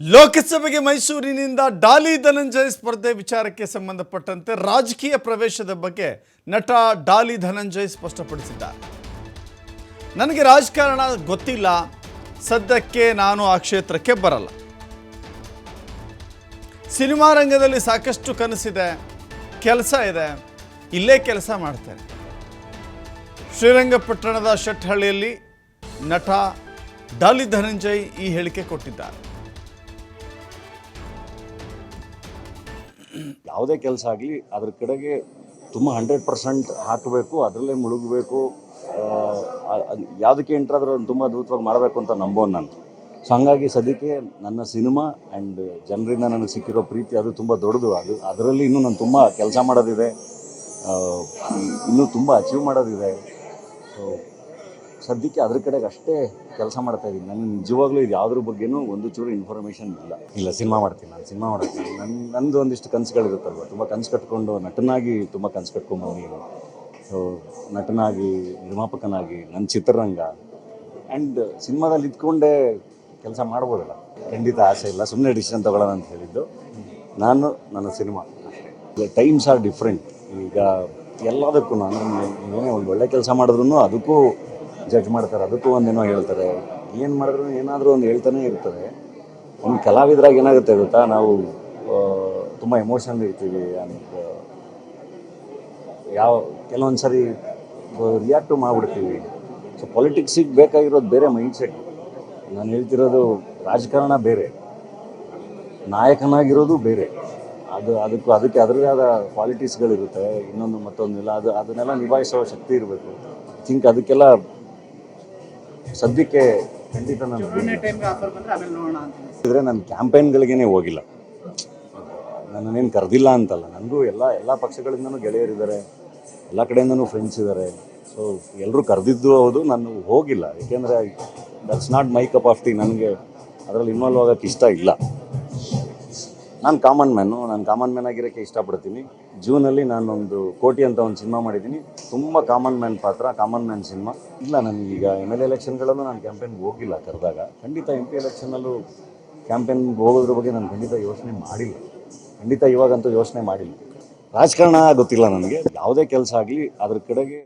ಲೋಕಸಭೆಗೆ ಮೈಸೂರಿನಿಂದ ಡಾಲಿ ಧನಂಜಯ್ ಸ್ಪರ್ಧೆ ವಿಚಾರಕ್ಕೆ ಸಂಬಂಧಪಟ್ಟಂತೆ ರಾಜಕೀಯ ಪ್ರವೇಶದ ಬಗ್ಗೆ ನಟ ಡಾಲಿ ಧನಂಜಯ್ ಸ್ಪಷ್ಟಪಡಿಸಿದ್ದಾರೆ. ನನಗೆ ರಾಜಕಾರಣ ಗೊತ್ತಿಲ್ಲ, ಸದ್ಯಕ್ಕೆ ನಾನು ಆ ಕ್ಷೇತ್ರಕ್ಕೆ ಬರಲ್ಲ. ಸಿನಿಮಾ ರಂಗದಲ್ಲಿ ಸಾಕಷ್ಟು ಕನಸಿದೆ, ಕೆಲಸ ಇದೆ, ಇಲ್ಲೇ ಕೆಲಸ ಮಾಡ್ತೇನೆ. ಶ್ರೀರಂಗಪಟ್ಟಣದ ಶೆಟ್ಟಹಳ್ಳಿಯಲ್ಲಿ ನಟ ಡಾಲಿ ಧನಂಜಯ್ ಈ ಹೇಳಿಕೆ ಕೊಟ್ಟಿದ್ದಾರೆ. ಯಾವುದೇ ಕೆಲಸ ಆಗಲಿ ಅದ್ರ ಕಡೆಗೆ ತುಂಬ 100% ಹಾಕಬೇಕು, ಅದರಲ್ಲೇ ಮುಳುಗಬೇಕು. ಯಾವುದಕ್ಕೆ ಎಂಟ್ರಾದರೂ ತುಂಬ ಅದ್ಭುತವಾಗಿ ಮಾಡಬೇಕು ಅಂತ ನಂಬೋನು ನಾನು. ಸೊ ಹಂಗಾಗಿ ಸದ್ಯಕ್ಕೆ ನನ್ನ ಸಿನಿಮಾ ಆ್ಯಂಡ್ ಜನರಿಂದ ನನಗೆ ಸಿಕ್ಕಿರೋ ಪ್ರೀತಿ ಅದು ತುಂಬ ದೊಡ್ಡದು. ಅದರಲ್ಲಿ ಇನ್ನೂ ನಾನು ತುಂಬ ಕೆಲಸ ಮಾಡೋದಿದೆ, ಇನ್ನೂ ತುಂಬ ಅಚೀವ್ ಮಾಡೋದಿದೆ. ಸೊ ಸದ್ಯಕ್ಕೆ ಅದ್ರ ಕಡೆಗೆ ಅಷ್ಟೇ ಕೆಲಸ ಮಾಡ್ತಾ ಇದ್ದೀನಿ. ನನಗೆ ನಿಜವಾಗ್ಲೂ ಇದು ಯಾವುದ್ರ ಬಗ್ಗೆನೂ ಒಂದು ಚೂರು ಇನ್ಫಾರ್ಮೇಷನ್ ಇಲ್ಲ. ಸಿನಿಮಾ ಮಾಡ್ತೀನಿ, ನಾನು ಸಿನಿಮಾ ಮಾಡ್ತೀನಿ. ನಂದು ಒಂದಿಷ್ಟು ಕನಸುಗಳಿರುತ್ತಲ್ವ, ತುಂಬ ಕನಸು ಕಟ್ಕೊಂಡು ನಟನಾಗಿ ತುಂಬ ಕನಸು ಕಟ್ಕೊಂಡ್ಬಂದಿದ್ದೀನಿ. ಸೊ ನಟನಾಗಿ, ನಿರ್ಮಾಪಕನಾಗಿ, ನನ್ನ ಚಿತ್ರರಂಗ ಆ್ಯಂಡ್ ಸಿನಿಮಾದಲ್ಲಿ ಇದ್ಕೊಂಡೇ ಕೆಲಸ ಮಾಡ್ಬೋದಲ್ಲ. ಖಂಡಿತ ಆಸೆ ಇಲ್ಲ, ಸುಮ್ಮನೆ ಡಿಸಿಷನ್ ತೊಗೊಳ್ಳೋಣ ಅಂತ ಹೇಳಿದ್ದು. ನಾನು ನನ್ನ ಸಿನಿಮಾ ಅಷ್ಟೇ. Times are different. ಈಗ ಎಲ್ಲದಕ್ಕೂ ನಾನು ಏನೇ ಒಂದು ಒಳ್ಳೆ ಕೆಲಸ ಮಾಡಿದ್ರು ಅದಕ್ಕೂ ಜಡ್ಜ್ ಮಾಡ್ತಾರೆ, ಅದಕ್ಕೂ ಒಂದೇನೋ ಹೇಳ್ತಾರೆ. ಏನು ಮಾಡಿದ್ರು ಏನಾದರೂ ಒಂದು ಹೇಳ್ತಾನೆ ಇರ್ತಾರೆ. ಒಂದು ಕಲಾವಿದರಾಗಿ ಏನಾಗುತ್ತೆ ಗೊತ್ತಾ, ನಾವು ತುಂಬ ಎಮೋಷನಲ್ ಇರ್ತೀವಿ. ಕೆಲವೊಂದು ಸರಿ ರಿಯಾಕ್ಟು ಮಾಡಿಬಿಡ್ತೀವಿ. ಸೊ ಪೊಲಿಟಿಕ್ಸಿಗೆ ಬೇಕಾಗಿರೋದು ಬೇರೆ ಮೈಂಡ್ಸೆಟ್. ನಾನು ಹೇಳ್ತಿರೋದು ರಾಜಕಾರಣ ಬೇರೆ, ನಾಯಕನಾಗಿರೋದು ಬೇರೆ. ಅದಕ್ಕೆ ಅದರದೇ ಆದ ಕ್ವಾಲಿಟೀಸ್ಗಳಿರುತ್ತೆ, ಇನ್ನೊಂದು ಮತ್ತೊಂದಿಲ್ಲ. ಅದನ್ನೆಲ್ಲ ನಿಭಾಯಿಸೋ ಶಕ್ತಿ ಇರಬೇಕು. ಐ ಥಿಂಕ್ ಅದಕ್ಕೆಲ್ಲ ಸದ್ಯಕ್ಕೆ ಖಂಡಿತ ನಾನು ಇದ್ರೆ ನನ್ನ ಕ್ಯಾಂಪೇನ್ಗಳಿಗೇ ಹೋಗಿಲ್ಲ. ನನ್ನನ್ನೇನು ಕರೆದಿಲ್ಲ ಅಂತಲ್ಲ, ನನಗೂ ಎಲ್ಲ ಪಕ್ಷಗಳಿಂದನೂ ಗೆಳೆಯರಿದ್ದಾರೆ, ಎಲ್ಲ ಕಡೆಯಿಂದನೂ ಫ್ರೆಂಡ್ಸ್ ಇದ್ದಾರೆ. ಸೊ ಎಲ್ಲರೂ ಕರೆದಿದ್ದು ಹೌದು, ನಾನು ಹೋಗಿಲ್ಲ. ಏಕೆಂದರೆ that's not my cup of tea. ನನಗೆ ಅದರಲ್ಲಿ ಇನ್ವಾಲ್ವ್ ಆಗೋಕ್ಕೆ ಇಷ್ಟ ಇಲ್ಲ. ನಾನು ಕಾಮನ್ ಮ್ಯಾನ್ ಆಗಿರೋಕ್ಕೆ ಇಷ್ಟಪಡ್ತೀನಿ. ಜೂನಲ್ಲಿ ನಾನೊಂದು ಕೋಟಿ ಅಂತ ಒಂದು ಸಿನಿಮಾ ಮಾಡಿದ್ದೀನಿ, ತುಂಬ ಕಾಮನ್ ಮ್ಯಾನ್ ಪಾತ್ರ, ಕಾಮನ್ ಮ್ಯಾನ್ ಸಿನಿಮಾ. ಇಲ್ಲ, ನನಗೀಗ MLA ಎಲೆಕ್ಷನ್ಗಳಲ್ಲೂ ನಾನು ಕ್ಯಾಂಪೇನ್ಗೆ ಹೋಗಿಲ್ಲ. ಕರೆದಾಗ ಖಂಡಿತ MP ಎಲೆಕ್ಷನಲ್ಲೂ ಕ್ಯಾಂಪೇನ್ಗೆ ಹೋಗೋದ್ರ ಬಗ್ಗೆ ನಾನು ಖಂಡಿತ ಯೋಚನೆ ಮಾಡಿಲ್ಲ. ಇವಾಗಂತೂ ಯೋಚನೆ ಮಾಡಿಲ್ಲ. ರಾಜಕಾರಣ ಗೊತ್ತಿಲ್ಲ ನನಗೆ. ಯಾವುದೇ ಕೆಲಸ ಆಗಲಿ ಅದ್ರ ಕಡೆಗೆ